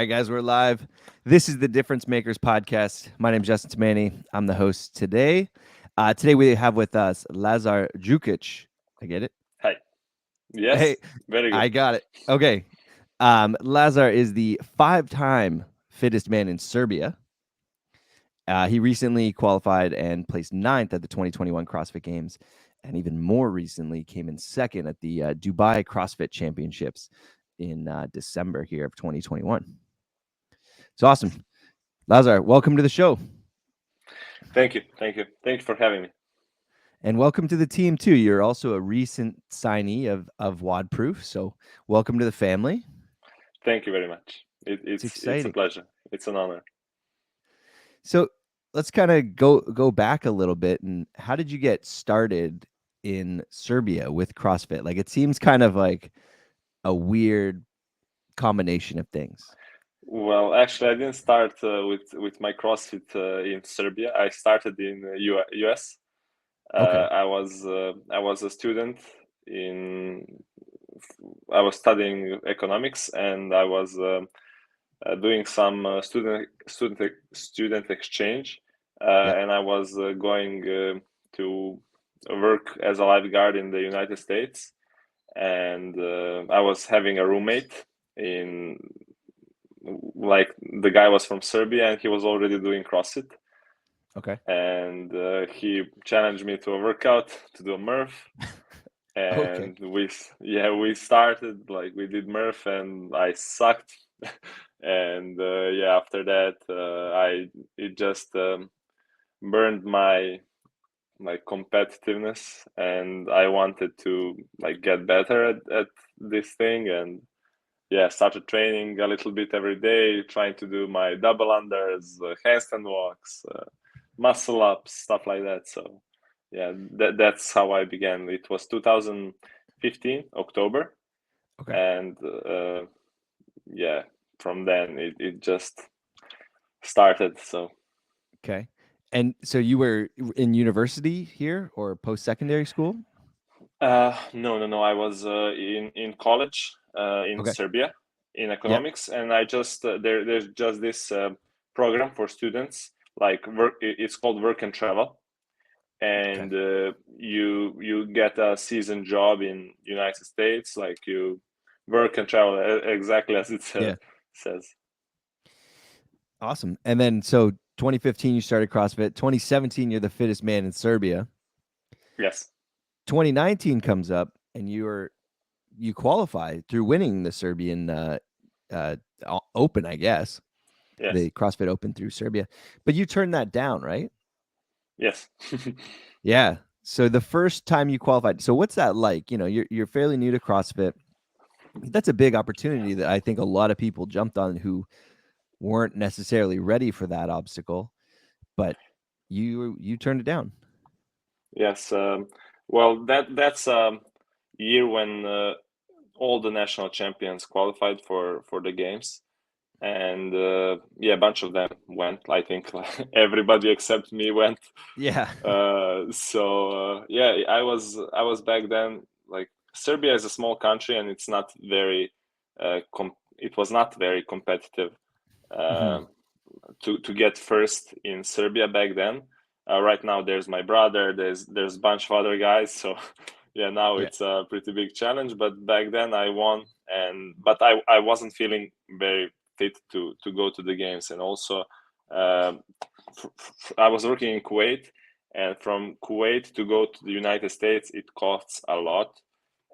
right, guys, we're live. This is the Difference Makers podcast. My name is Justin Tamani. I'm the host today. Today we have with us Lazar Dukic. I get it? Hi. Hey, Yes, very good. I got it. Okay. Lazar is the 5-time fittest man in Serbia. He recently qualified and placed 9th at the 2021 CrossFit Games, and even more recently came in 2nd at the Dubai CrossFit Championships in December here of 2021. It's awesome. Lazar, welcome to the show. Thank you. Thank you for having me. And welcome to the team, too. You're also a recent signee of WODProof, so welcome to the family. Thank you very much. It's a exciting. pleasure. It's an honor. So let's kind of go back a little bit. And how did you get started in Serbia with CrossFit? Like, it seems kind of like a weird combination of things. Well, actually, I didn't start with my CrossFit in Serbia. I started in US. Okay. I was a student I was studying economics, and I was doing some student exchange, Yeah. and I was going to work as a lifeguard in the United States, and I was having a roommate in like the guy was from Serbia, and he was already doing CrossFit, Okay. and he challenged me to a workout to do a Murph. Okay. And we started, like, we did Murph, and I sucked. And after that it just burned my competitiveness, and I wanted to like get better at this thing, and started training a little bit every day, trying to do my double unders, handstand walks, muscle ups, stuff like that. So that's how I began. It was 2015 October. Okay. And from then it just started. So Okay. And so you were in university here or post-secondary school? no, I was in college in Okay. Serbia in Yep. economics, and I just there's just this program for students, like work. It's called Work and Travel, and Okay. you get a season job in United States, like you work and travel exactly as it Yeah. says. Awesome. And then so 2015 you started CrossFit. 2017 you're the fittest man in Serbia. Yes. 2019 comes up and you qualify through winning the Serbian Open, I guess. Yes. The CrossFit Open through Serbia. But you turned that down, right? Yes. Yeah. So the first time you qualified, so what's that like? You know, you're fairly new to CrossFit. That's a big opportunity that I think a lot of people jumped on who weren't necessarily ready for that obstacle, but you turned it down. Yes. Well, that's a year when all the national champions qualified for the games, and a bunch of them went. I think everybody except me went. Yeah. I was back then, like, Serbia is a small country, and it's not very it was not very competitive Mm-hmm. to get first in Serbia back then. Right now there's my brother, there's a bunch of other guys, so now Yeah. it's a pretty big challenge. But back then I won, but I wasn't feeling very fit to go to the games. And also um, I was working in Kuwait, and from Kuwait to go to the United States, it costs a lot.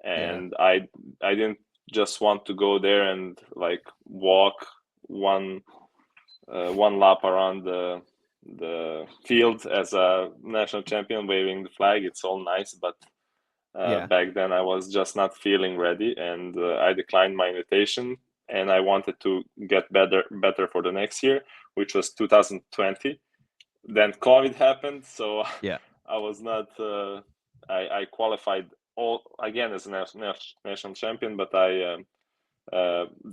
Yeah. And I didn't just want to go there and like walk one one lap around the field as a national champion waving the flag. It's all nice, but Yeah. back then I was just not feeling ready, and I declined my invitation. And I wanted to get better for the next year, which was 2020. Then COVID happened, so Yeah. I was not. I qualified all again as a national champion, but I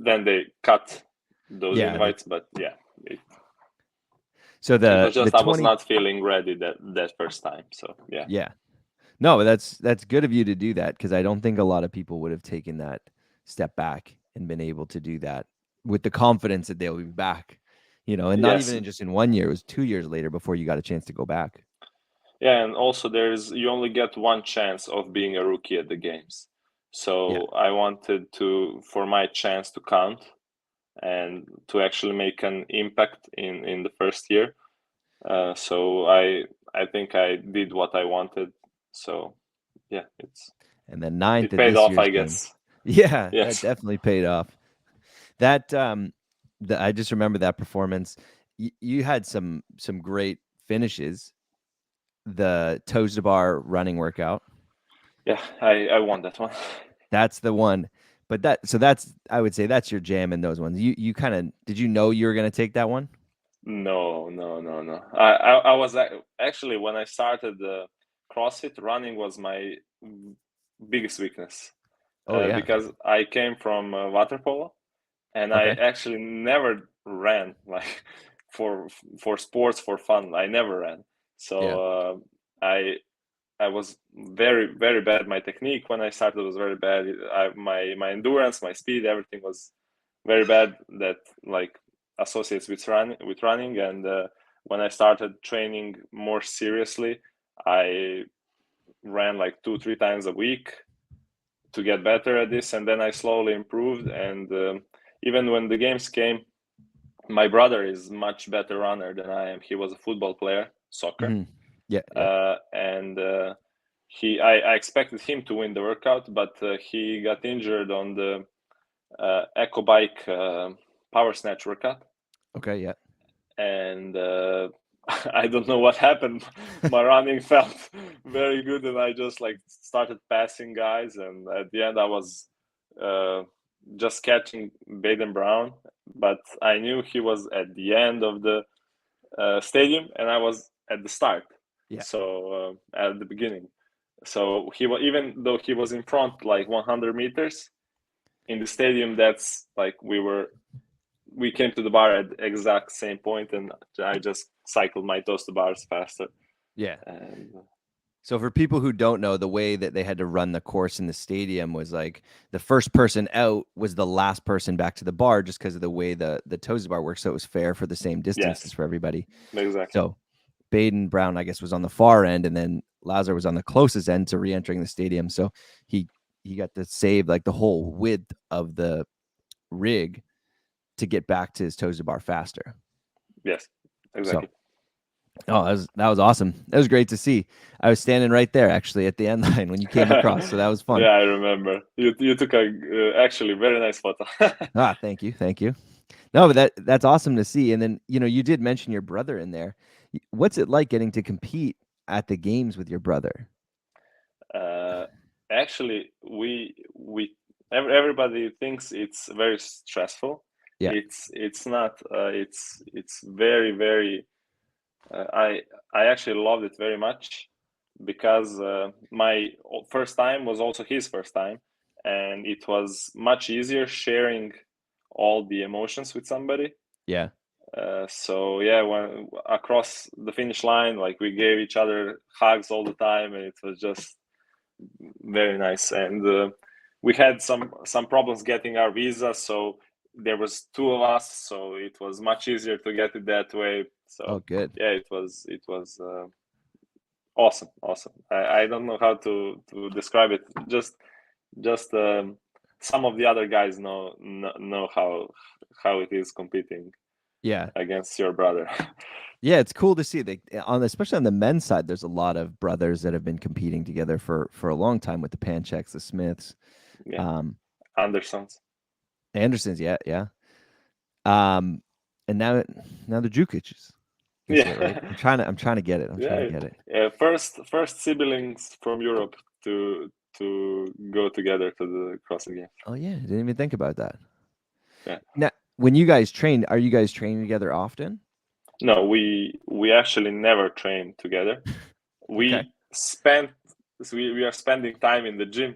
then they cut those Yeah. invites. But it, So it the was just I was 20 not feeling ready that first time. So yeah. Yeah. No, that's good of you to do that because I don't think a lot of people would have taken that step back and been able to do that with the confidence that they'll be back, and not Yes. even just in 1 year, it was 2 years later before you got a chance to go back. Yeah, and also you only get one chance of being a rookie at the games. Yeah. So I wanted for my chance to count and to actually make an impact in the first year. So I think I did what I wanted. So yeah, And then ninth it at paid this off, year's I games. guess. Yeah, that Yes. definitely paid off. That I just remember that performance. You had some great finishes. The toes to bar running workout. Yeah, I won that one. That's the one. But that's I would say that's your jam in those ones. You kind of did you know you were going to take that one? No, no, no, no. I was actually, when I started CrossFit, running was my biggest weakness, Oh yeah. because I came from water polo, and I Okay. actually never ran like for sports for fun. I never ran, Yeah. so I was very, very bad. My technique when I started was very bad. My endurance, my speed, everything was very bad. That like associates with running. And when I started training more seriously, I ran like 2-3 times a week to get better at this, and then I slowly improved. And even when the games came, my brother is much better runner than I am. He was a football player, soccer, Hmm. Yeah, yeah. and I expected him to win the workout, but he got injured on the echo bike power snatch workout, Okay, yeah. and I don't know what happened. My running felt very good, and I just like started passing guys, and at the end I was uh, just catching Baden Brown, but I knew he was at the end of the stadium, and I was at the start, Yeah. so at the beginning. So he was, even though he was in front like 100 meters in the stadium, that's like we came to the bar at the exact same point, and I just cycled my toes to bars faster. Yeah. And So for people who don't know, the way that they had to run the course in the stadium was like the first person out was the last person back to the bar, just because of the way the toes to bar works. So it was fair for the same distances yes, for everybody. exactly. So Baden Brown, I guess, was on the far end, and then Lazar was on the closest end to re-entering the stadium. So he got to save like the whole width of the rig to get back to his toes to bar faster. Yes, So exactly. that was awesome. That was great to see. I was standing right there actually at the end line when you came across, so that was fun. Yeah, I remember. You took a actually very nice photo. Thank you, thank you. No, but that's awesome to see. And then you did mention your brother in there. What's it like getting to compete at the games with your brother? uh, Actually, everybody thinks it's very stressful. Yeah, It's not. It's very, very. I actually loved it very much, because my first time was also his first time, and it was much easier sharing all the emotions with somebody. yeah, So yeah, when across the finish line, like we gave each other hugs all the time, and it was just very nice. And we had some problems getting our visa, so there was two of us, so it was much easier to get it that way. oh, So good. yeah, it was awesome, awesome. I don't know how to describe it. Just some of the other guys know how it is competing Yeah, against your brother. yeah, it's cool to see that especially on the men's side. There's a lot of brothers that have been competing together for a long time with the Pancheks, the Smiths, Yeah, um, Andersons. Andersons. Yeah, yeah. Um, and now the Dukic's. Get it right. Yeah, I'm trying to get it. I'm trying to yeah. get it. First siblings from Europe to go together to the CrossFit Games. Oh yeah, I didn't even think about that. Yeah. Now, when you guys train, are you guys training together often? No, we actually never train together. Okay. We spent we are spending time in the gym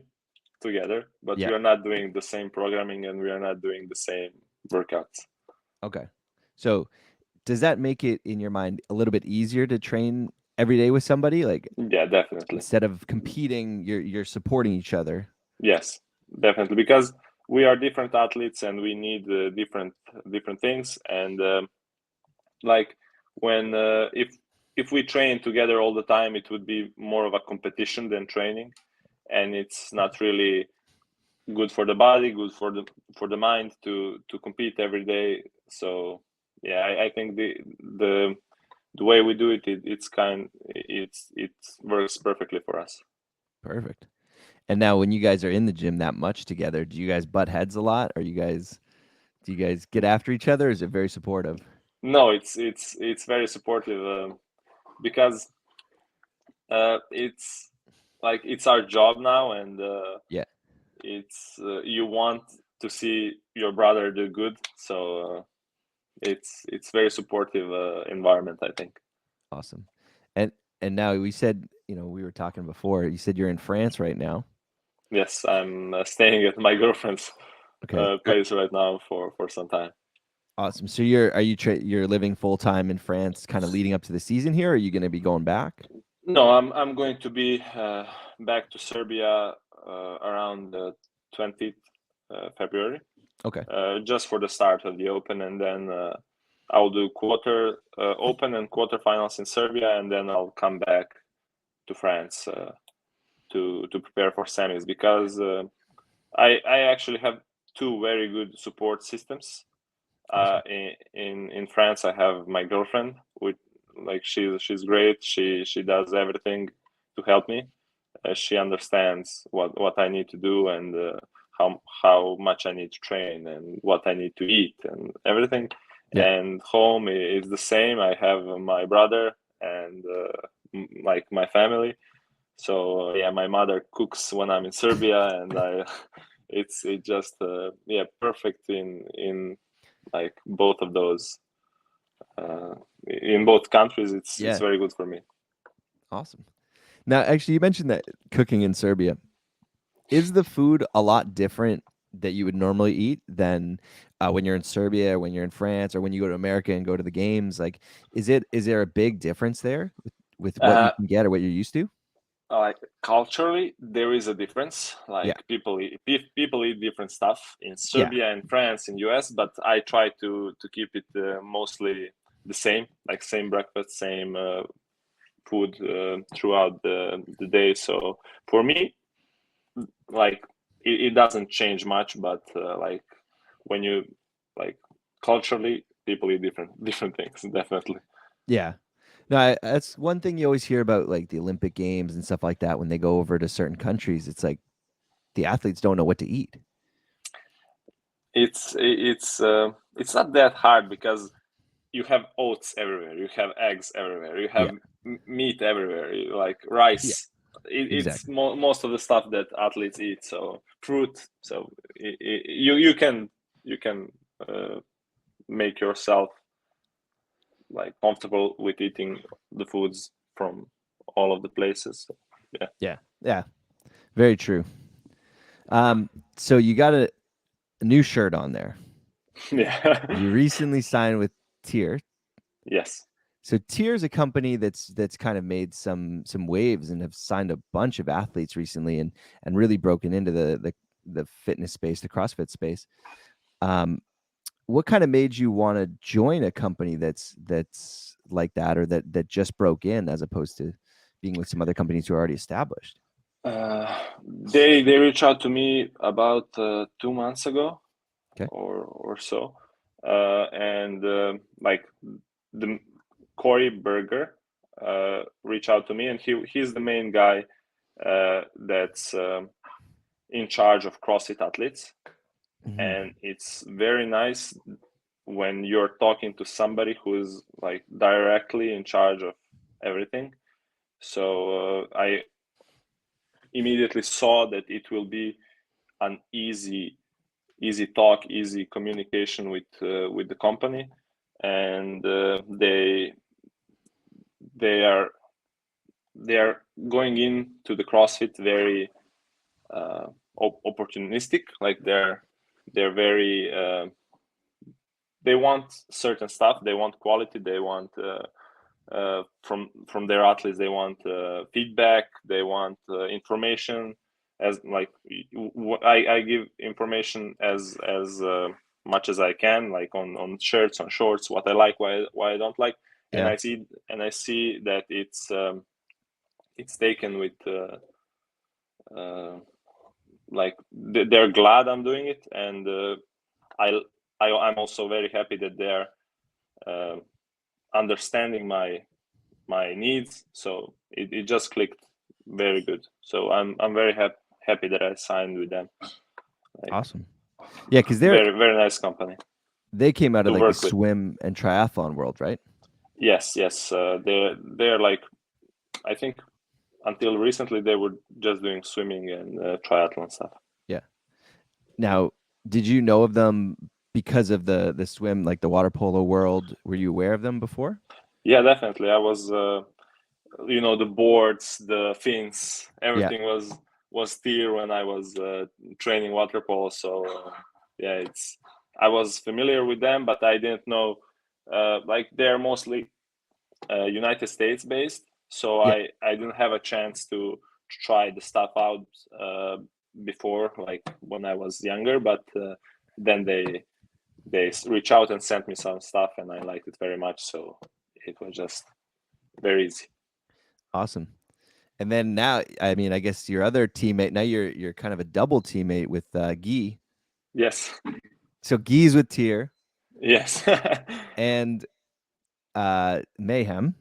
together, but Yeah. we are not doing the same programming, and we are not doing the same workouts. Okay. So does that make it in your mind a little bit easier to train every day with somebody? Like Yeah, definitely. instead of competing, you're supporting each other. Yes, definitely. Because we are different athletes and we need different things. And like when if we train together all the time, it would be more of a competition than training, and it's not really good for the body, good for the mind to compete every day. So yeah, I think the way we do it, it works perfectly for us. Perfect. And now when you guys are in the gym that much together, do you guys butt heads a lot? Do you guys get after each other? Or is it very supportive? No, it's very supportive, because it's like it's our job now, and Yeah. it's you want to see your brother do good, so it's very supportive environment, I think. Awesome. And now we said, we were talking before, you said you're in France right now. Yes, I'm staying at my girlfriend's Okay. place right now for some time. Awesome. So you're living full time in France, kind of leading up to the season here? Or are you going to be going back? No, I'm going to be back to Serbia around the 20th February, Okay. just for the start of the Open, and then I'll do quarter Open and quarterfinals in Serbia, and then I'll come back to France to prepare for semis, because I actually have two very good support systems. Awesome. In France, I have my girlfriend, with like she's great. She does everything to help me. She understands what I need to do, and how much I need to train, and what I need to eat, and everything. Yeah. And home is the same. I have my brother and like my family. So yeah, my mother cooks when I'm in Serbia, and I it just yeah, perfect in like both of those in both countries. It's Yeah. very good for me. Awesome. Now, actually, you mentioned that cooking in Serbia. Is the food a lot different that you would normally eat than when you're in Serbia, or when you're in France, or when you go to America and go to the games? Like, is there a big difference there with what you uh, can get or what you're used to? like culturally, there is a difference. Yeah. Like people eat different stuff in Yeah. Serbia and France and US, but I try to keep it mostly the same, like same breakfast, same food throughout the day. So for me, like it doesn't change much, but like when you like culturally, people eat different things, definitely. Yeah. No, that's one thing you always hear about, like the Olympic Games and stuff like that. When they go over to certain countries, it's like the athletes don't know what to eat. It's not that hard, because you have oats everywhere, you have eggs everywhere, you have Yeah. meat everywhere, like Yeah. rice. It's Exactly. most of the stuff that athletes eat. So fruit. So you can uh, make yourself like comfortable with eating the foods from all of the places. So, yeah. Yeah. Yeah. Very true. So you got a new shirt on there. Yeah. You recently signed with Tier. Yes. So Tier is a company that's kind of made some waves and have signed a bunch of athletes recently, and really broken into the fitness space, the CrossFit space. Um, what kind of made you want to join a company that's like that, or that just broke in, as opposed to being with some other companies who are already established? They reached out to me about 2 months ago, Okay. or so, and like the Corey Berger reached out to me, and he's the main guy that's in charge of CrossFit athletes, Mhm. and it's very nice when you're talking to somebody who's like directly in charge of everything. So I immediately saw that it will be an easy talk, easy communication with the company, and they are they are going into the CrossFit very opportunistic. Like they're very they want certain stuff. They want quality. They want from their athletes. They want feedback. They want information. as like I give information as much as I can, like on shirts, on shorts, what I like, why I don't like, and Yeah. I see that it's taken with like they're glad I'm doing it, and I'm also very happy that they're understanding my needs. So it just clicked very good. So I'm very happy that I signed with them. Like, awesome. Yeah, because very very nice company. they came out of to like the work with. swim and triathlon world, right? Yes. They're like, I think until recently they were just doing swimming and triathlon stuff. Yeah. Now, did you know of them because of the swim, like the water polo world? Were you aware of them before? Yeah, definitely. I was the boards, the fins, Yeah. everything was there when I was training water polo. So yeah, I was familiar with them, but I didn't know like they're mostly United States based. So Yeah. I didn't have a chance to try the stuff out before, like when I was younger. But then they reach out and sent me some stuff, and I liked it very much. So it was just very easy. Awesome. And then now, I mean, I guess your other teammate, now you're kind of a double teammate with Guy. Yes. So Guy's with Tier Yes. and Mayhem.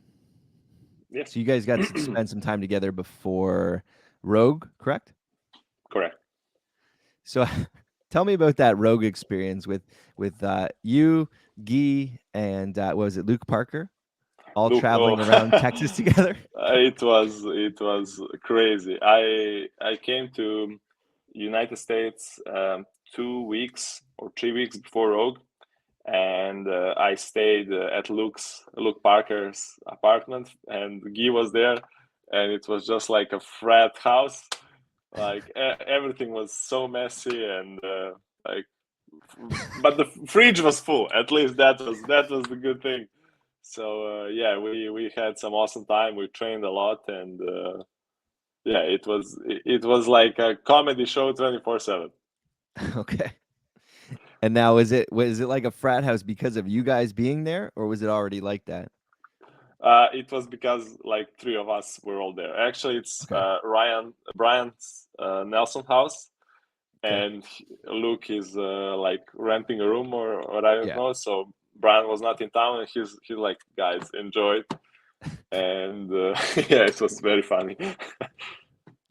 Yes. So you guys got to spend some time together before Rogue, correct? Correct. So tell me about that Rogue experience with you, Guy, and what was it, Luke Parker, all Look, traveling around Texas together? it was crazy. I came to United States 2 weeks or 3 weeks before Rogue, and I stayed at Luke Parker's apartment, and Guy was there, and it was just like a frat house. Like everything was so messy, and like, but the fridge was full. At least that was the good thing. So yeah, we had some awesome time. We trained a lot, and yeah, it was like a comedy show 24/7. Okay. And now was it like a frat house because of you guys being there, or was it already like that? It was because like three of us were all there. Actually, it's Okay. Brian's Nelson house, Okay. and Luke is like renting a room or I don't Yeah. know. So Brian was not in town, and he's like, guys, enjoy it. And yeah, it was very funny.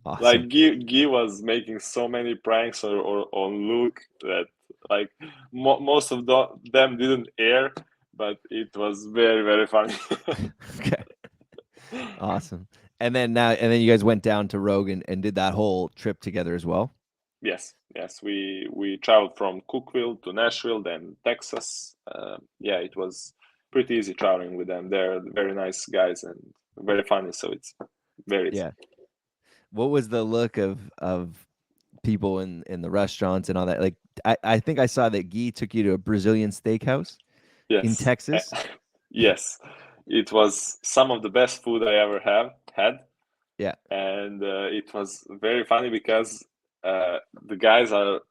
Awesome. Like Guy was making so many pranks or on Luke that like most of them didn't air, but it was very very funny. Okay. Awesome. And then you guys went down to Rogue and did that whole trip together as well. Yes, we traveled from Cookville to Nashville, then Texas. Yeah, it was pretty easy traveling with them. They're very nice guys and very funny, so it's very easy. Yeah. What was the look of people in the restaurants and all that? Like I think I saw that Guy took you to a Brazilian steakhouse in Yes, Texas. yes, it was some of the best food I ever have had, Yeah. and it was very funny because the guys are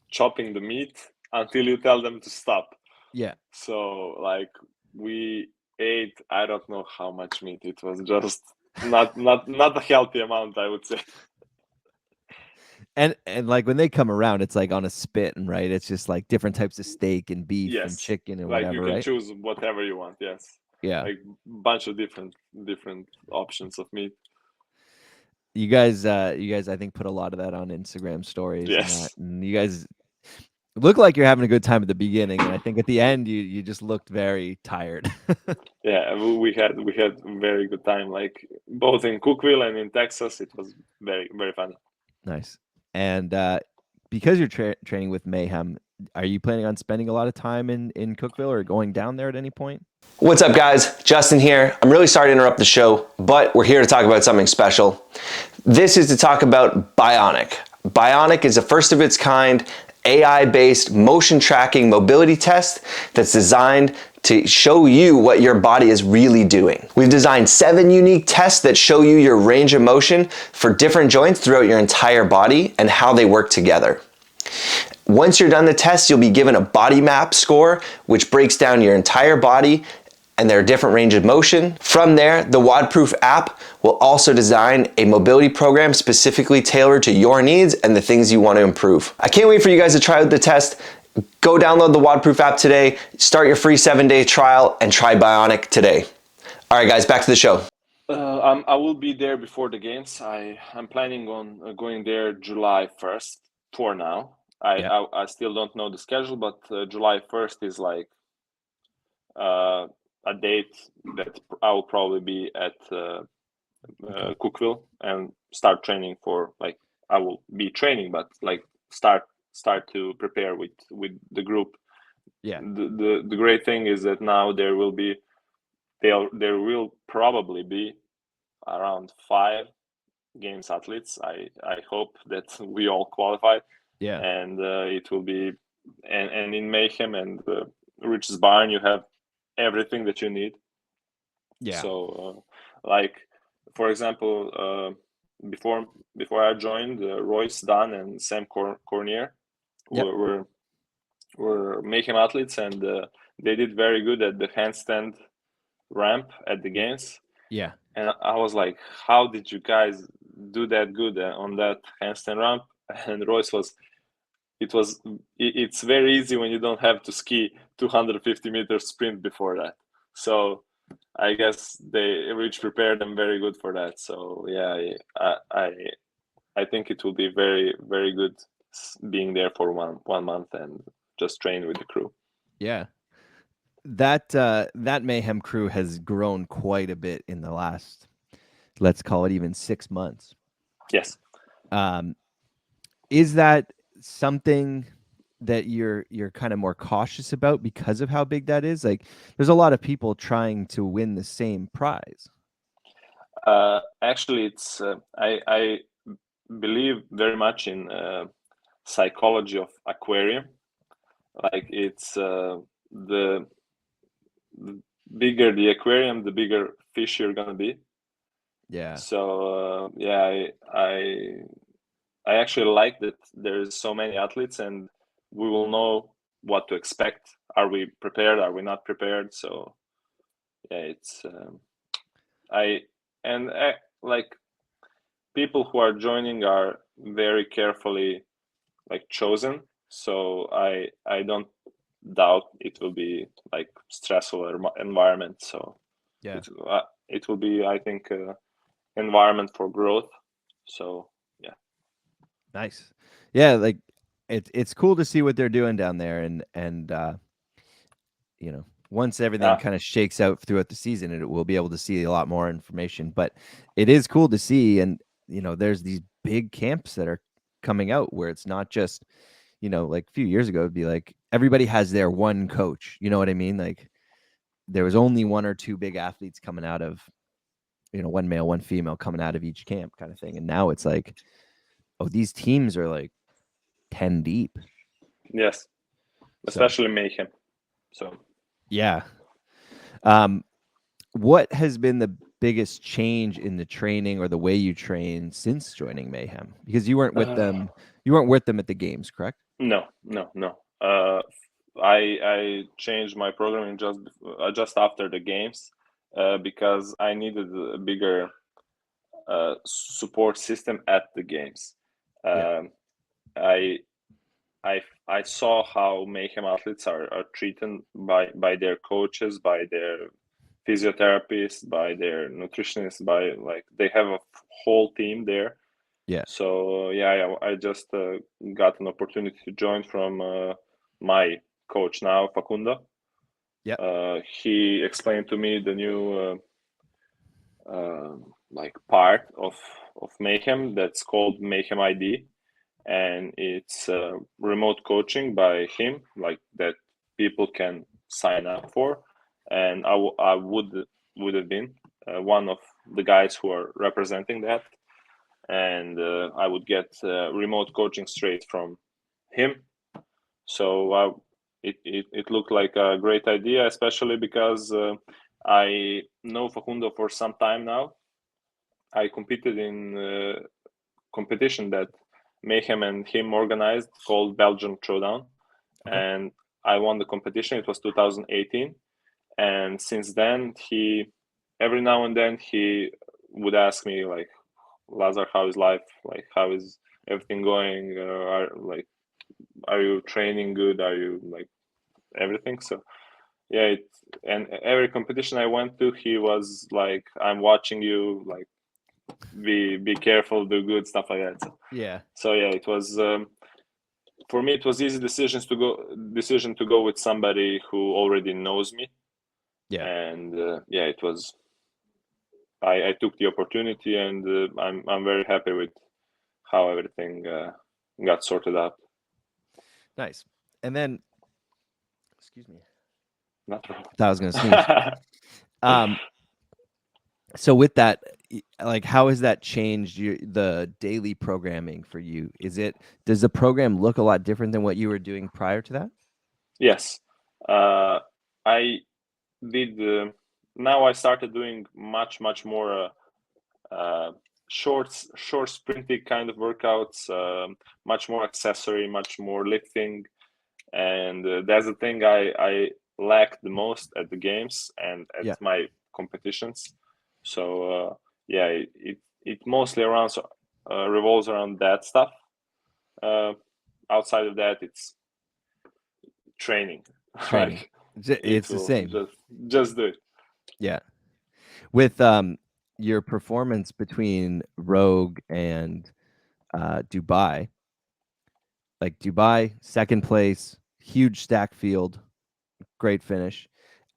chopping the meat until you tell them to stop. Yeah. So like we ate, I don't know how much meat. It was just not a healthy amount, I would say. And like when they come around, it's like on a spit, and right, it's just like different types of steak and beef and Yes, chicken and like you whatever, can right? choose whatever you want. Yes, Yeah. like bunch of different options of meat. You guys I think put a lot of that on Instagram stories and that. Yes. And you guys look like you're having a good time at the beginning, and I think at the end you just looked very tired. Yeah, we had very good time, like both in Cookville and in Texas. It was very very funny. Nice. And because you're training with Mayhem, are you planning on spending a lot of time in Cookville or going down there at any point? What's up, guys? Justin here. I'm really sorry to interrupt the show, but we're here to talk about something special. This is to talk about Bionic. Bionic is a first of its kind AI-based motion tracking mobility test that's designed to show you what your body is really doing. We've designed 7 unique tests that show you your range of motion for different joints throughout your entire body and how they work together. Once you're done the test, you'll be given a body map score, which breaks down your entire body and their different range of motion. From there, the WODProof app will also design a mobility program specifically tailored to your needs and the things you want to improve. I can't wait for you guys to try out the test. Go download the WODProof app today, start your free 7-day trial, and try Bionic today. All right, guys, back to the show. I will be there before the games. I'm planning on going there July 1st for now. I still don't know the schedule, but July 1st is like a date that I will probably be at Cookville and start training for, like, I will be training, but like start to prepare with the group. Yeah. The great thing is that now there will probably be around 5 games athletes. I hope that we all qualify. Yeah. And it will be and in Mayhem and Rich's Barn you have everything that you need. Yeah. So like, for example, before I joined, Royce, Dan, and Sam Cornier were Mayhem athletes, and they did very good at the handstand ramp at the games. Yeah. And I was like, how did you guys do that good on that handstand ramp? And Royce it's very easy when you don't have to ski 250-meter sprint before that. So I guess Rich prepared them very good for that. So yeah, I think it will be very, very good being there for one month and just train with the crew. Yeah. That Mayhem crew has grown quite a bit in the last, let's call it even 6 months. Yes. Is that something that you're kind of more cautious about because of how big that is? Like, there's a lot of people trying to win the same prize. Actually, it's I believe very much in psychology of aquarium. Like, it's the bigger the aquarium, the bigger fish you're gonna be. Yeah. So yeah, I actually like that there's so many athletes, and we will know what to expect. Are we prepared? Are we not prepared? So yeah, it's like, people who are joining are very carefully like chosen. So I don't doubt it will be like stressful environment. So Yeah. it will be, I think, environment for growth. So yeah. Nice. Yeah, like it's cool to see what they're doing down there, and you know, once everything kind of shakes out throughout the season, we'll be able to see a lot more information. But it is cool to see, and you know, there's these big camps that are coming out where it's not just, you know, like a few years ago, it'd be like everybody has their one coach. You know what I mean? Like, there was only 1 or 2 big athletes coming out of, you know, 1 male, 1 female coming out of each camp, kind of thing. And now it's like, oh, these teams are like 10 deep. Yes, especially Mayhem. So yeah. What has been the biggest change in the training or the way you train since joining Mayhem? Because you weren't with them. You weren't with them at the games, correct? No. I changed my programming just after the games because I needed a bigger support system at the games. I saw how Mayhem athletes are treated by their coaches, by their physiotherapists, by their nutritionists, by, like, they have a whole team there. Yeah. So yeah, I just got an opportunity to join from my coach now, Facundo. Yeah. He explained to me the new like part of Mayhem that's called Mayhem ID, and it's remote coaching by him, like, that people can sign up for, and I would have been one of the guys who are representing that, and I would get remote coaching straight from him. So it looked like a great idea, especially because I know Facundo for some time now. I competed in a competition that Mayhem and him organized called Belgium Throwdown, and I won the competition. It was 2018, and since then every now and then he would ask me like, Lazar, how is life? Like, how is everything going? Are you training good? Are you like everything? So yeah, and every competition I went to, he was like, I'm watching you, like, be careful, do good, stuff like that. So yeah, it was for me, it was easy decision to go with somebody who already knows me. And yeah, it was, I took the opportunity, and I'm very happy with how everything got sorted out. Nice. And then, excuse me. Not wrong. I thought I was going to sneeze. So with that, like, how has that changed the daily programming for you? Does the program look a lot different than what you were doing prior to that? Yes. I did. Now I started doing much more short sprinty kind of workouts, much more accessory, much more lifting, and that's the thing I lacked the most at the games and at my competitions. So yeah, it mostly revolves around that stuff. Outside of that, it's training. Like, it's the same. Just do it. Yeah. With your performance between Rogue and Dubai, like Dubai, second place, huge stack field, great finish.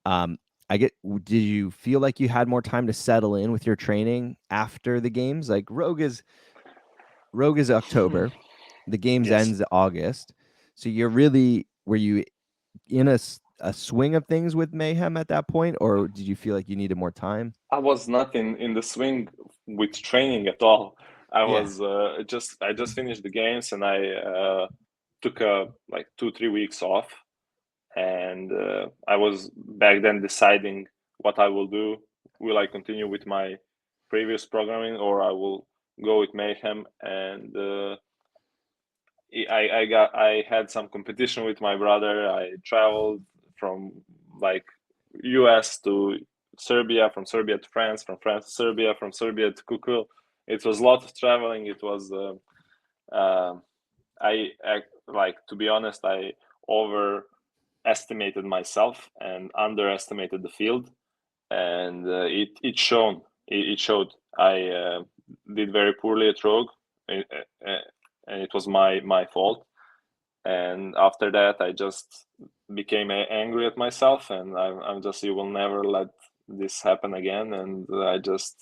Did you feel like you had more time to settle in with your training after the games? Like Rogue is October, the games ends August. So were you in a swing of things with Mayhem at that point, or did you feel like you needed more time? I was not in the swing with training at all. I was I just finished the games, and I took like 2-3 weeks off, and I was back then deciding what I will do. Will I continue with my previous programming, or I will go with Mayhem? And I had some competition with my brother. I traveled from like US to Serbia, from Serbia to France, from France to Serbia, from Serbia to Kukul. It was a lot of traveling. It was like, to be honest, I overestimated myself and underestimated the field, and it showed. It showed. I did very poorly at Rogue, and it was my fault. And after that, I just became angry at myself, and I'm just, you will never let this happen again. And I just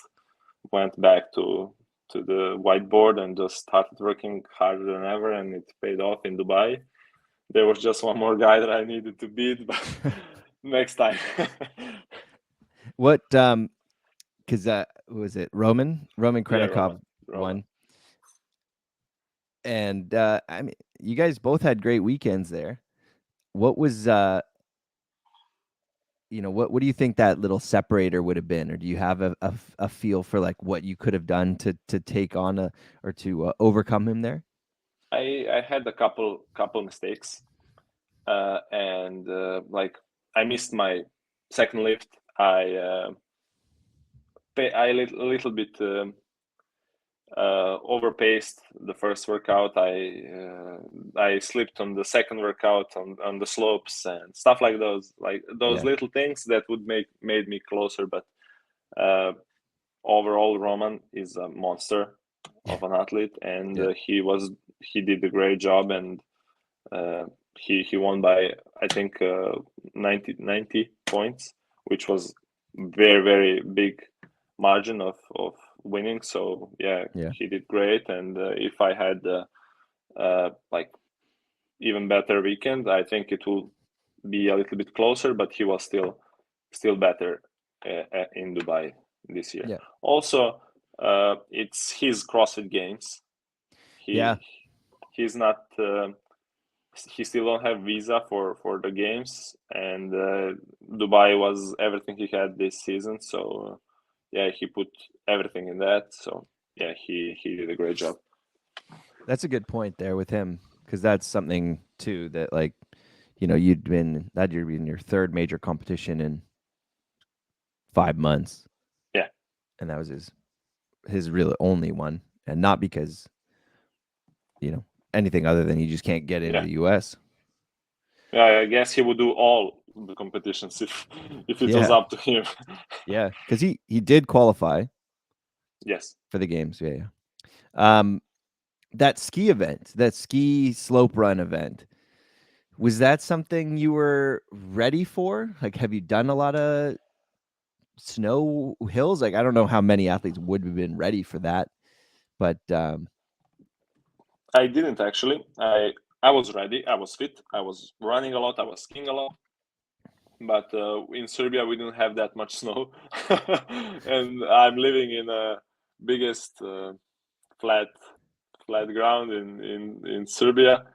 went back to the whiteboard and just started working harder than ever, and it paid off in Dubai. There was just one more guy that I needed to beat, but next time. What because who was it? Roman Krenikov won. And I mean, you guys both had great weekends there. What was what do you think that little separator would have been, or do you have a feel for like what you could have done to take on or to overcome him there? I had a couple mistakes, and like, I missed my second lift. I a little bit overpaced the first workout. I slipped on the second workout on the slopes and stuff like those. Like those little things that would made me closer. But overall, Roman is a monster of an athlete, and he did a great job, and he won by, I think, 90 points, which was very, very big margin of winning. So yeah, he did great. And if I had like even better weekend, I think it will be a little bit closer, but he was still better in Dubai this year. Also, it's his CrossFit Games. He's not he still don't have visa for the games, and Dubai was everything he had this season. So yeah, he put everything in that. So yeah, he did a great job. That's a good point there with him, because that's something too that, like, you know, you'd been your third major competition in 5 months. Yeah. And that was his real only one, and not because, you know, anything other than he just can't get into Yeah. the US. Yeah, I guess he would do all the competitions if it was Yeah. up to him. Yeah, because he did qualify Yes. for the games. Yeah. That ski event, that ski slope run event, was that something you were ready for? Like, have you done a lot of snow hills? Like, I don't know how many athletes would have been ready for that, but I didn't actually. I was ready. I was fit. I was running a lot. I was skiing a lot. But in Serbia, we don't have that much snow, and I'm living in a biggest flat ground in Serbia.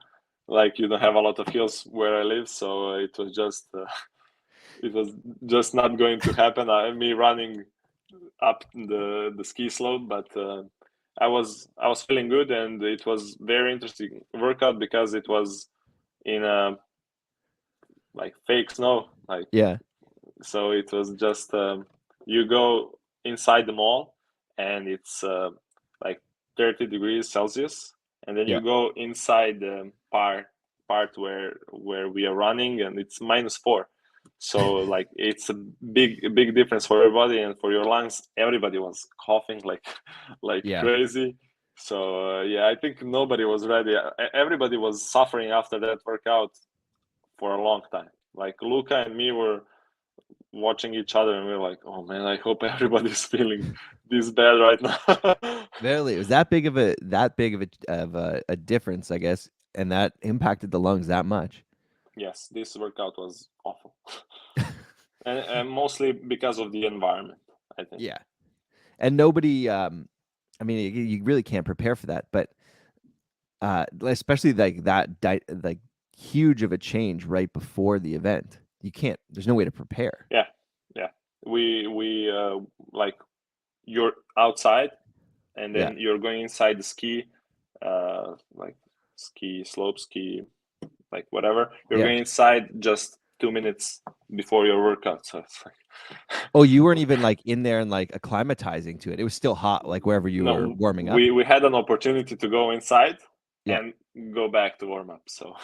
Like, you don't have a lot of hills where I live, so it was just not going to happen. Me running up the ski slope, but I was feeling good, and it was very interesting workout because it was in a like fake snow, like. yeah, So it was just you go inside the mall, and it's like 30 degrees Celsius, and then yeah, you go inside the part where we are running, and it's -4. So like, it's a big difference for your body and for your lungs. Everybody was coughing like yeah. crazy. So yeah, I think nobody was ready. Everybody was suffering after that workout for a long time. Like, Luca and me were watching each other, and we are like, oh man, I hope everybody's feeling this bad right now. Really, it was that big of a difference, I guess, and that impacted the lungs that much. Yes, this workout was awful. And mostly because of the environment, I think. Yeah, and nobody. I mean, you really can't prepare for that, but especially like like huge of a change right before the event. You can't. There's no way to prepare. Yeah, yeah. We like, you're outside, and Yeah, then you're going inside the ski, like ski slope, ski, like whatever. You're yeah. going inside just 2 minutes before your workout, so it's like. Oh, you weren't even like in there and like acclimatizing to it. It was still hot, like wherever you were No, warming up. we had an opportunity to go inside Yeah. and go back to warm up. So,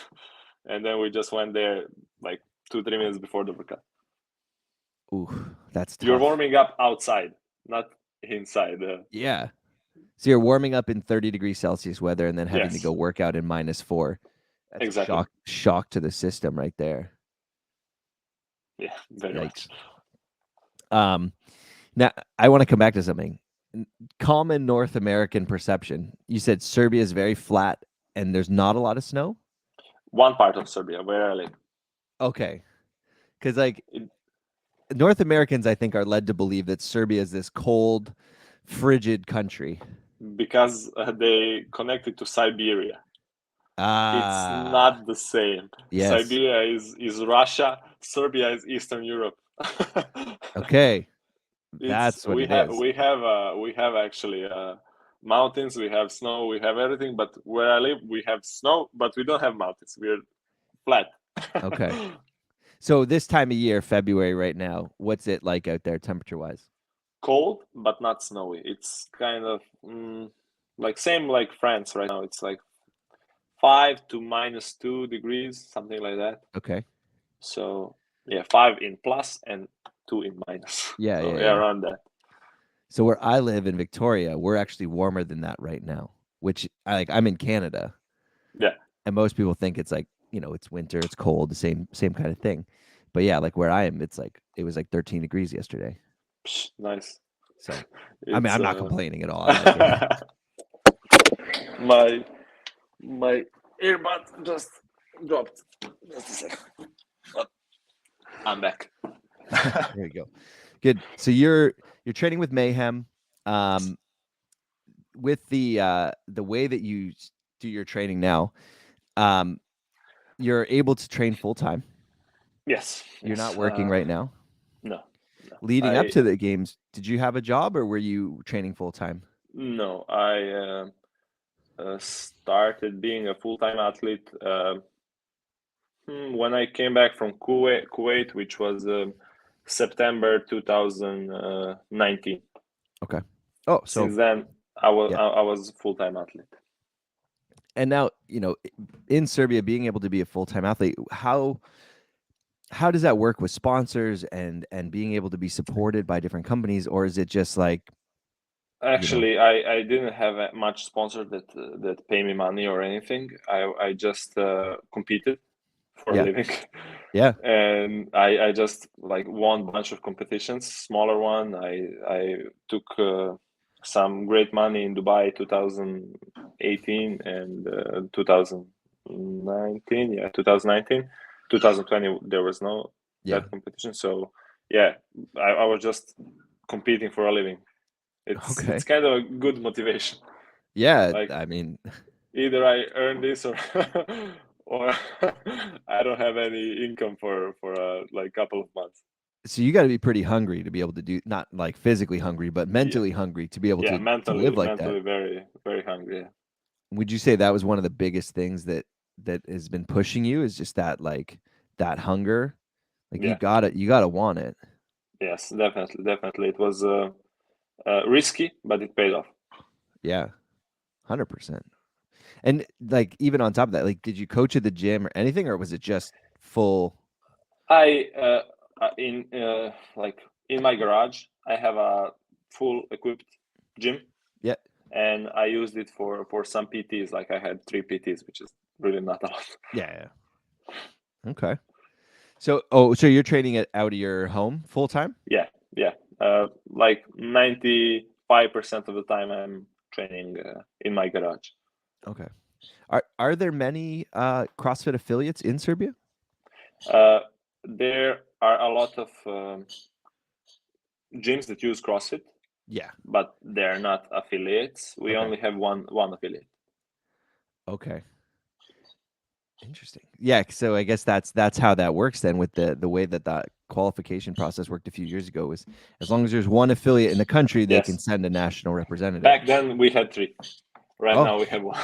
and then we just went there like 2-3 minutes before the workout. Ooh, that's You're tough. warming up outside, not inside. Yeah. So you're warming up in 30 degrees Celsius weather and then having to Yes, go work out in -4. That's exactly. a shock to the system right there. Yeah, very Yikes. much. Now I want to come back to something. Common North American perception. You said Serbia is very flat and there's not a lot of snow? One part of Serbia where I live. Okay. Cuz like It, North Americans, I think, are led to believe that Serbia is this cold, frigid country. because they connected to Siberia. It's Ah, not the same. yes. Siberia is Russia. Serbia is Eastern Europe. Okay. It's That's what it is. we have actually mountains, we have snow, we have everything, but where I live we have snow, but we don't have mountains. We're flat. Okay. So this time of year, February right now, what's it like out there temperature wise? Cold but not snowy. It's kind of like same like France right now. It's like 5 to -2 degrees, something like that. Okay. So yeah, 5 in plus and 2 in minus. Yeah, So yeah, yeah, yeah. around that. So where I live in Victoria, we're actually warmer than that right now, which I'm in Canada, Yeah. and most people think it's like, you know, it's winter, it's cold, the same kind of thing. But yeah, like where I am, it's like it was like 13 degrees yesterday. Psh, nice. So, I mean, It's I'm not complaining at all. I like it. my my earbud just dropped. Just a second. I'm back. There you go. Good. So you're training with Mayhem. With the way that you do your training now, um, you're able to train full time. Yes. You're Yes. not working right now. No. Leading up to the games, did you have a job or were you training full time? No, I started being a full-time athlete when I came back from Kuwait, which was September 2019. Okay. Oh, so Since then, I yeah. was a full-time athlete. And now, in Serbia, being able to be a full-time athlete, how does that work with sponsors and being able to be supported by different companies, or is it just like Actually, I didn't have much sponsor that pay me money or anything. I just competed for a Yeah. living. Yeah. And I just like won a bunch of competitions, smaller one. I took some great money in Dubai 2018 and 2019. Yeah, 2019. 2020 there was no Yeah. that competition. So yeah, I was just competing for a living. Okay. It's kind of a good motivation. Yeah, Like I mean, either I earn this or or I don't have any income for like couple of months. so you got to be pretty hungry to be able to do, not like physically hungry, but Yeah, mentally hungry to be able yeah, to live like that. mentally very hungry. Yeah. Would you say that was one of the biggest things that has been pushing you, is just that, like, that hunger? Like, Yeah. you gotta want it. Yes, definitely. It was risky, but it paid off. Yeah, 100%. And like, even on top of that, like, did you coach at the gym or anything, or was it just full? I in like in my garage, I have a full equipped gym, Yeah. and I used it for some PTs. Like I had 3 PTs, which is really not a lot. Yeah. Okay. So, so you're training it out of your home full time? Yeah. Like 95% of the time, I'm training in my garage. Okay. Are there many CrossFit affiliates in Serbia? There are a lot of gyms that use CrossFit, Yeah. but they're not affiliates. We Okay. only have one affiliate. Okay. Interesting. Yeah. So I guess that's how that works then, with the way that qualification process worked a few years ago, is as long as there's one affiliate in the country, they can Yes. send a national representative. Back then we had 3. Right Oh, now we have 1.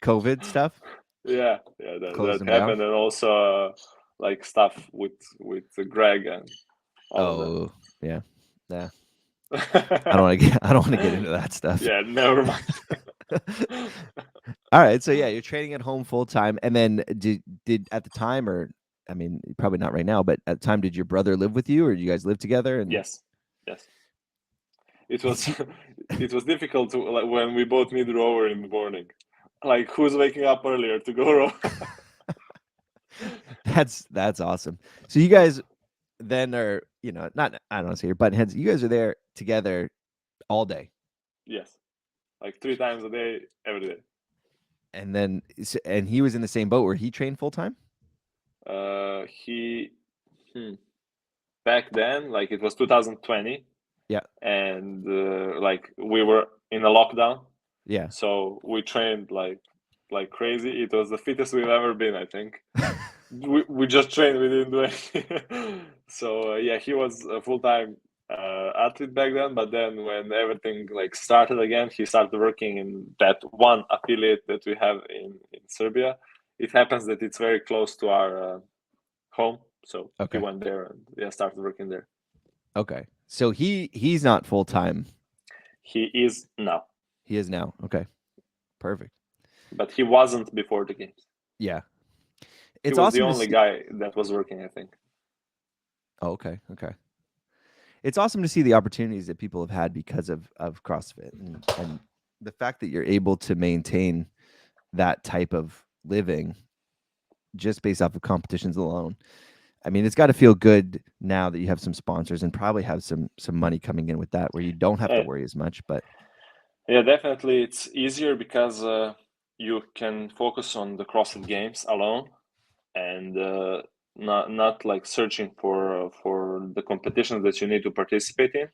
COVID stuff closed That them down. happened, and also like stuff with Greg and all Oh, yeah. Yeah. of I don't want to get into that stuff. Yeah, never mind. All right. So yeah, you're training at home full time, and then did at the time, or I mean, probably not right now, but at the time, did your brother live with you, or did you guys live together? And Yes. It was it was difficult to, like, when we both need rower in the morning. Like, who's waking up earlier to go row? that's awesome. So you guys then are, not, I don't want to say you're button heads. You guys are there together all day. Yes, like 3 times a day, every day. And then, and he was in the same boat where he trained full time. He back then, like, it was 2020. Yeah. And like we were in a lockdown. Yeah. So we trained like crazy. It was the fittest we've ever been, I think. we just trained. We didn't do anything. So yeah, he was a full-time athlete back then. But then when everything like started again, he started working in that one affiliate that we have in Serbia. It happens that it's very close to our home, so he went there and started working there. Okay. So he's not full time. He is now. He is now. Okay. Perfect. But he wasn't before the games. Yeah. He was the only guy that was working, I think. Oh, okay. Okay. It's awesome to see the opportunities that people have had because of CrossFit, and the fact that you're able to maintain that type of living just based off of competitions alone. I mean, it's got to feel good now that you have some sponsors and probably have some money coming in with that, where you don't have to worry as much. But yeah, definitely it's easier because you can focus on the CrossFit Games alone, and not like searching for the competitions that you need to participate in.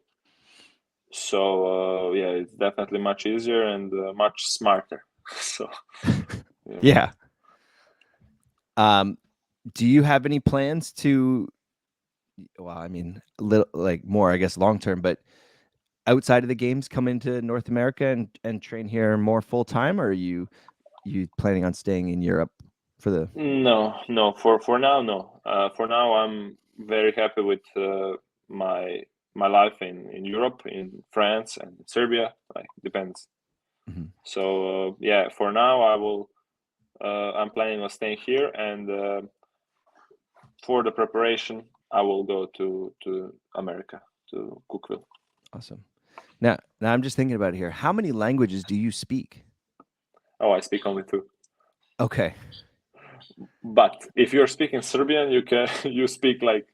So yeah, it's definitely much easier and much smarter. So yeah. Do you have any plans to, well, I mean, little like more, I guess, long term, but outside of the games, come into North America and train here more full time, or are you planning on staying in Europe for the? No. For now, no. For now, I'm very happy with my life in Europe, in France and Serbia. Like depends. Mhm. So yeah, for now, I will. I'm planning on staying here, and for the preparation, I will go to America, to Cookville. Awesome. Now I'm just thinking about it here. How many languages do you speak? Oh, I speak only two. Okay. But if you're speaking Serbian, you speak like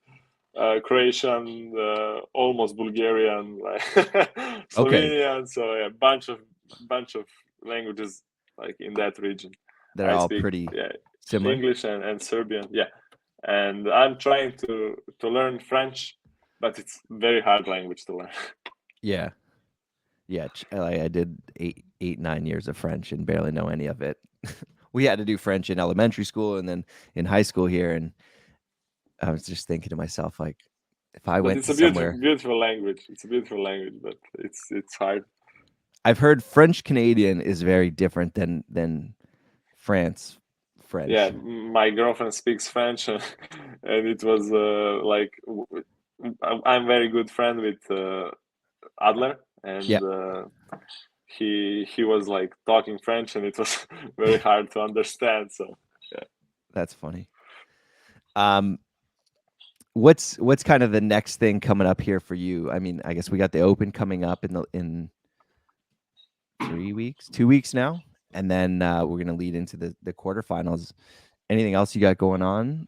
Croatian, almost Bulgarian, like Okay. Slovenian. So yeah, bunch of languages like in that region. That are I all speak pretty similar. English and Serbian. Yeah, and I'm trying to learn French, but it's very hard language to learn. Yeah. Yeah. I did 9 years of French and barely know any of it. We had to do French in elementary school and then in high school here. And I was just thinking to myself, like, if I But went it's to a beautiful, somewhere, beautiful language. It's a beautiful language, but it's hard. I've heard French Canadian is very different than France Yeah, French. my girlfriend speaks French, and it was like I'm very good friend with Adler, Yeah, and he was like talking French, and it was very hard to understand. So yeah. that's funny. Um, what's kind of the next thing coming up here for you? I mean, I guess we got the Open coming up in 3 weeks, 2 weeks now, and then we're gonna lead into the quarterfinals. Anything else you got going on?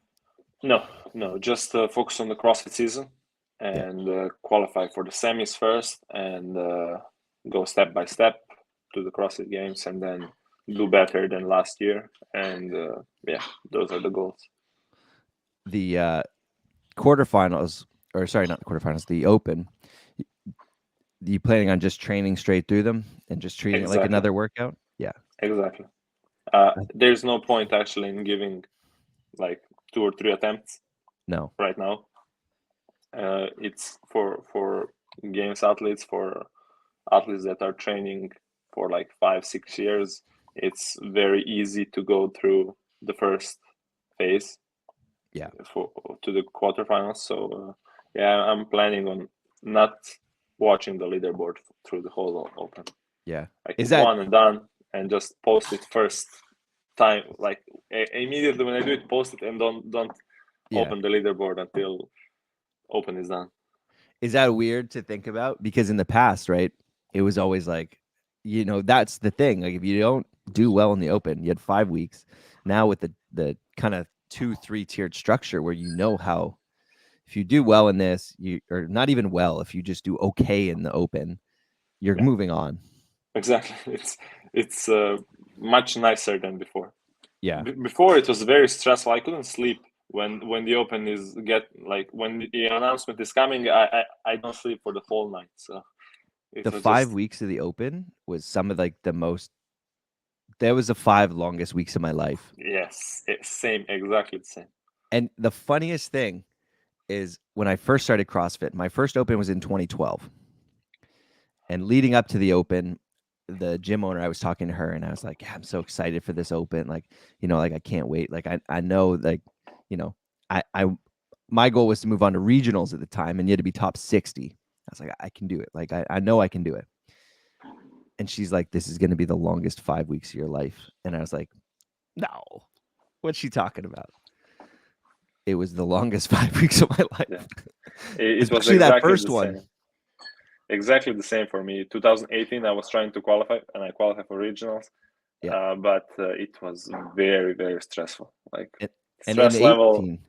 No, just focus on the CrossFit season Yeah, and qualify for the semis first, and go step by step to the CrossFit Games, and then do better than last year. And yeah, those are the goals. the quarterfinals, or sorry, not the quarterfinals, the Open. You planning on just training straight through them and just treating it like Exactly, another workout? Yeah. exactly. There's no point actually in giving like 2 or 3 attempts No. right now. It's for games athletes, for athletes that are training for like 5-6 years. It's very easy to go through the first phase Yeah. for to the quarterfinals. So yeah, I'm planning on not watching the leaderboard through the whole Open. Yeah. Like Is that one and done, and just post it first time. Like immediately when I do it, post it, and don't yeah. open the leaderboard until Open is done. Is that weird to think about? Because in the past, right, it was always like, that's the thing. Like if you don't do well in the Open, you had 5 weeks. Now with the kind of 2-3 tiered structure where how if you do well in this, or not even well, if you just do okay in the Open, you're Yeah, moving on. exactly. It's much nicer than before. Yeah. Before it was very stressful. I couldn't sleep when the Open when the announcement is coming. I don't sleep for the whole night. So it The was 5 weeks of the Open was some of like the most. That was the 5 longest weeks of my life. yes, same, exactly the same. And the funniest thing is when I first started CrossFit, my first Open was in 2012. And leading up to the Open, the gym owner, I was talking to her and I was like, yeah, I'm so excited for this Open. Like, like I can't wait. Like I know, like, I my goal was to move on to regionals at the time and you had to be top 60. I was like, I can do it. Like I know I can do it. And she's like, this is going to be the longest 5 weeks of your life. And I was like, no, what's she talking about? It was the longest 5 weeks of my life. Yeah, it was Especially that exactly first the one. same. Exactly the same for me. 2018, I was trying to qualify, and I qualified for regionals. Yeah. But it was very, very stressful. Like And in stress level. 18,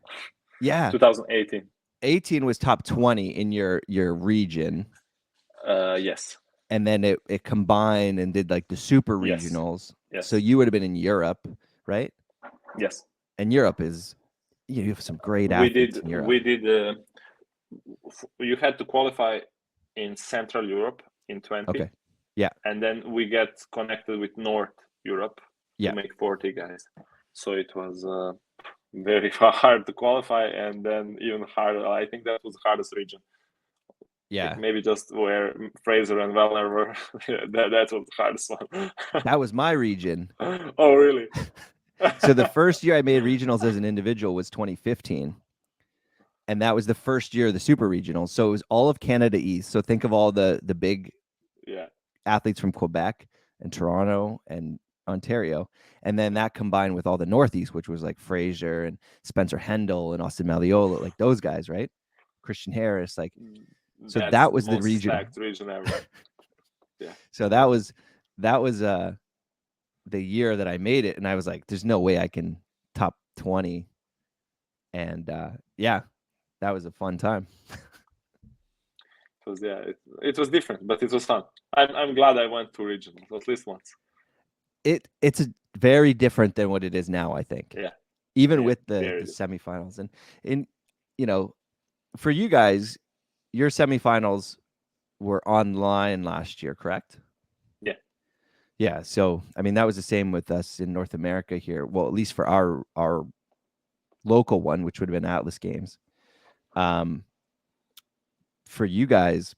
yeah, 2018. 18 was top 20 in your region. Yes. And then it combined and did like the super Yes. regionals. Yes. So you would have been in Europe, right? Yes. And Europe is, you have some great athletes in Europe. We did. You had to qualify in Central Europe in 20. Okay. Yeah. And then we get connected with North Europe to make 40 guys. So it was very hard to qualify, and then even harder. I think that was the hardest region. Yeah. Like maybe just where Fraser and Wellner were. that was the hardest one. That was my region. Oh, really? So the first year I made regionals as an individual was 2015. And that was the first year of the super regionals. So it was all of Canada East. So think of all the big athletes from Quebec and Toronto and Ontario. And then that combined with all the Northeast, which was like Fraser and Spencer Hendel and Austin Maliola, like those guys, right? Christian Harris, like, so that's that was the most region. stacked region ever. Yeah. So that was the year that I made it, and I was like, there's no way I can top 20. And yeah, that was a fun time. It was, it was different, but it was fun. I'm glad I went to regionals at least once. It's a very different than what it is now, I think. Yeah. Even with the semifinals. And in, you know, for you guys, your semifinals were online last year, correct? Yeah. Yeah. So I mean, that was the same with us in North America here. Well, at least for our local one, which would have been Atlas Games. For you guys,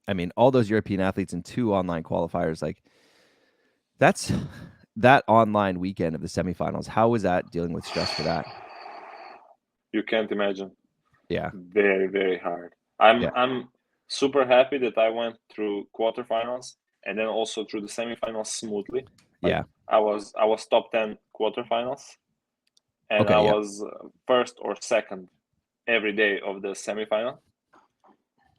I mean, all those European athletes and 2 online qualifiers, like that's that online weekend of the semifinals. How was that dealing with stress for that? You can't imagine. Yeah. Very, very hard. I'm super happy that I went through quarterfinals and then also through the semifinals smoothly. Like, I was top 10 quarterfinals, and I was first or second every day of the semifinal.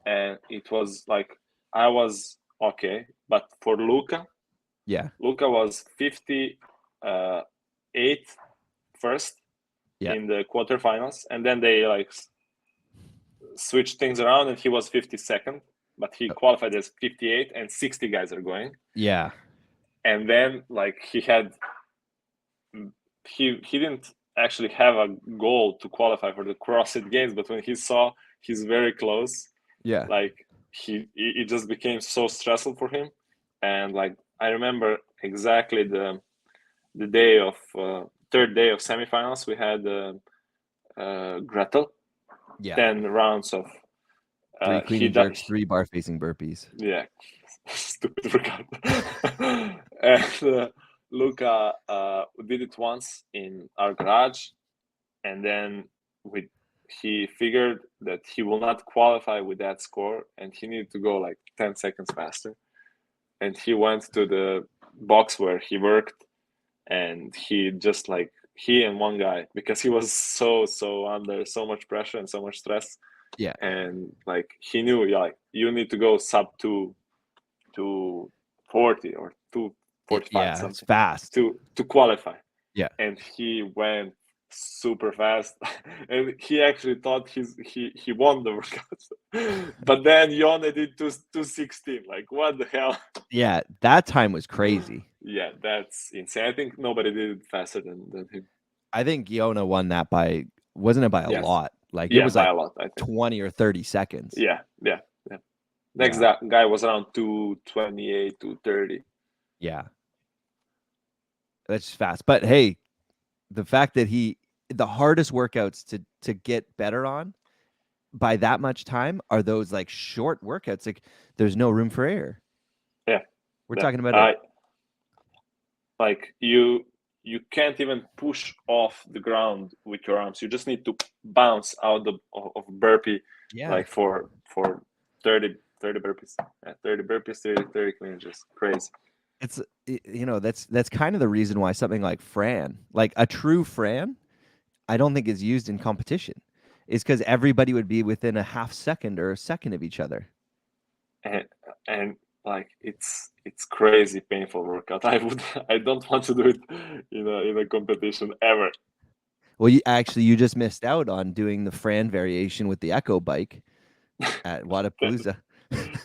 And it was like I was okay, but for Luca, Luca was 58 first in the quarterfinals, and then they like switched things around, and he was 52nd, but he qualified as 58, and 60 guys are going. Yeah. And then like he didn't actually have a goal to qualify for the CrossFit Games, but when he saw he's very close, like it just became so stressful for him. And like I remember exactly the day of third day of semifinals, we had Gretel, 10 rounds of 3 clean and jerks, 3 bar facing burpees. Yeah, stupid workout. And Luca did it once in our garage, and then he figured that he will not qualify with that score, and he needed to go like 10 seconds faster. And he went to the box where he worked, and he just like he and one guy, because he was so under so much pressure and so much stress. Yeah. And like he knew, like you need to go sub 2:40 or 2:45. Yeah, it's fast to qualify. Yeah. And he went super fast, and he actually thought he won the workout. But then Yone did 2:16. Like what the hell? Yeah, that time was crazy. Yeah, that's insane. I think nobody did it faster than him. I think Yona won that by, wasn't it by a lot? Like it was by like a lot, I think. 20 or 30 seconds. Yeah. Next guy was around 2:28, 2:30. Yeah. That's fast. But hey, the fact that the hardest workouts to get better on by that much time are those like short workouts. Like there's no room for error. Yeah. We're talking about it. Like you can't even push off the ground with your arms. You just need to bounce out of burpee, like for 30 burpees. 30 burpees, 30 clean and jerks. Crazy. It's, you know, that's kind of the reason why something like Fran, like a true Fran, I don't think is used in competition, is because everybody would be within a half second or a second of each other. And like it's crazy painful workout. I don't want to do it in a competition ever. Well, you just missed out on doing the Fran variation with the Echo bike at WODProof.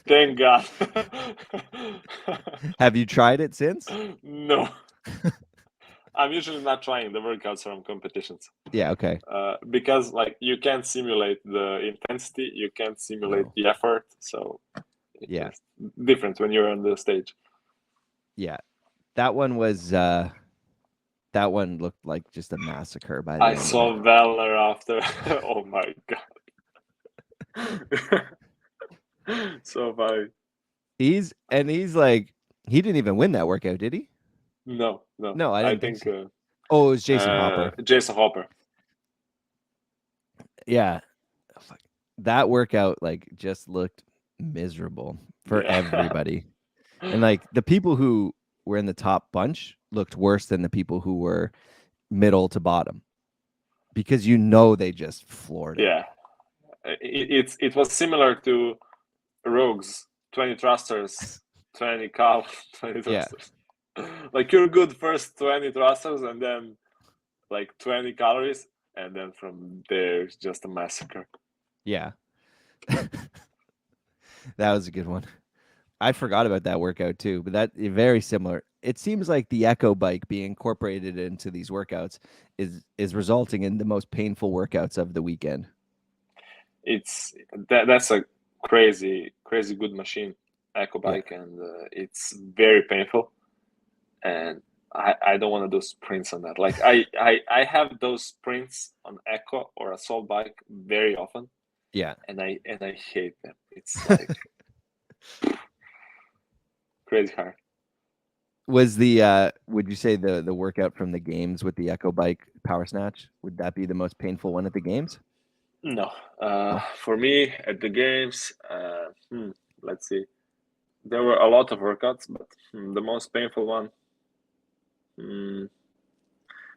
Thank God. Have you tried it since? No. I'm usually not trying the workouts from competitions. Yeah, okay. Because like you can't simulate the intensity, you can't simulate the effort, so it's different when you're on the stage. Yeah, that one was That one looked like just a massacre by the I end saw of it. Valor after. Oh my god. So funny. He's like, he didn't even win that workout, did he? No. No, I didn't think think so. Oh, it was Jason Hopper. Jason Hopper. Yeah. That workout like just looked miserable for everybody. And like the people who were in the top bunch looked worse than the people who were middle to bottom, because they just floored it. Yeah. It was similar to Rogues, 20 thrusters, 20 cal, 20 thrusters. Yeah. Like you're good first 20 thrusters and then like 20 calories, and then from there it's just a massacre. Yeah. That was a good one. I forgot about that workout too, but that very similar. It seems like the Echo bike being incorporated into these workouts is resulting in the most painful workouts of the weekend. That's a crazy good machine, Echo bike, yeah. And it's very painful, and I don't want to do sprints on that. Like I have those sprints on Echo or Assault bike very often. Yeah, and I hate them. It's like crazy hard. Was the would you say the workout from the games with the Echo bike power snatch, would that be the most painful one at the games? No. For me at the games, let's see. There were a lot of workouts, but the most painful one,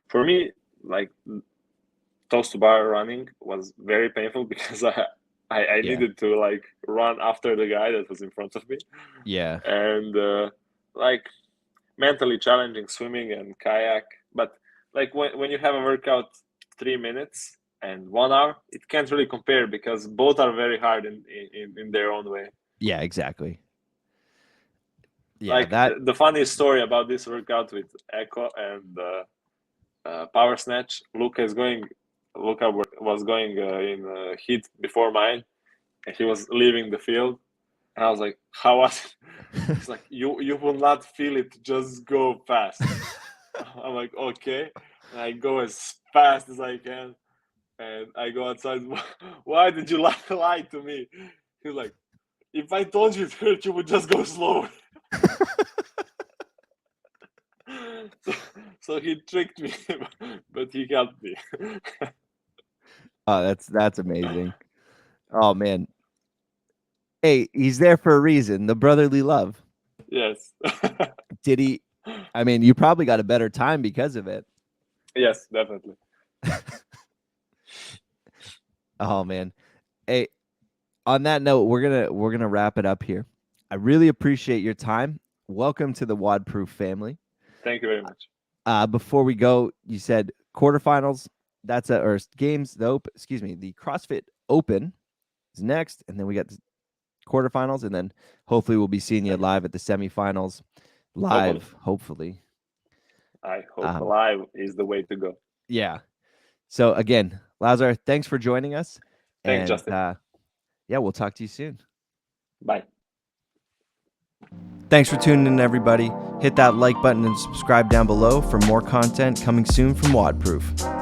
for me, like toes to bar running was very painful because I needed to like run after the guy that was in front of me. Yeah. And like mentally challenging swimming and kayak, but like when you have a workout 3 minutes and 1 hour, it can't really compare because both are very hard in their own way. Yeah, exactly. Yeah, like the funniest story about this workout with Echo and power snatch, Luca was going in heat before mine, and he was leaving the field, and I was like, how was it? He's like, you will not feel it, just go fast. I'm like, okay. And I go as fast as I can, and I go outside. Why did you lie to me? He's like, if I told you it hurt, you would just go slower. So he tricked me, but he helped me. Oh, that's amazing. Oh man. Hey, he's there for a reason. The brotherly love. Yes. Did he? I mean, you probably got a better time because of it. Yes, definitely. Oh man. Hey, on that note, we're gonna wrap it up here. I really appreciate your time. Welcome to the WODProof family. Thank you very much. Before we go, you said quarterfinals. That's or games. The CrossFit Open is next, and then we got the quarterfinals, and then hopefully we'll be seeing you live at the semifinals. Live, hopefully. I hope live is the way to go. Yeah. So again, Lazar, thanks for joining us. Thanks, Justin. Yeah, we'll talk to you soon. Bye. Thanks for tuning in, everybody. Hit that like button and subscribe down below for more content coming soon from WODProof.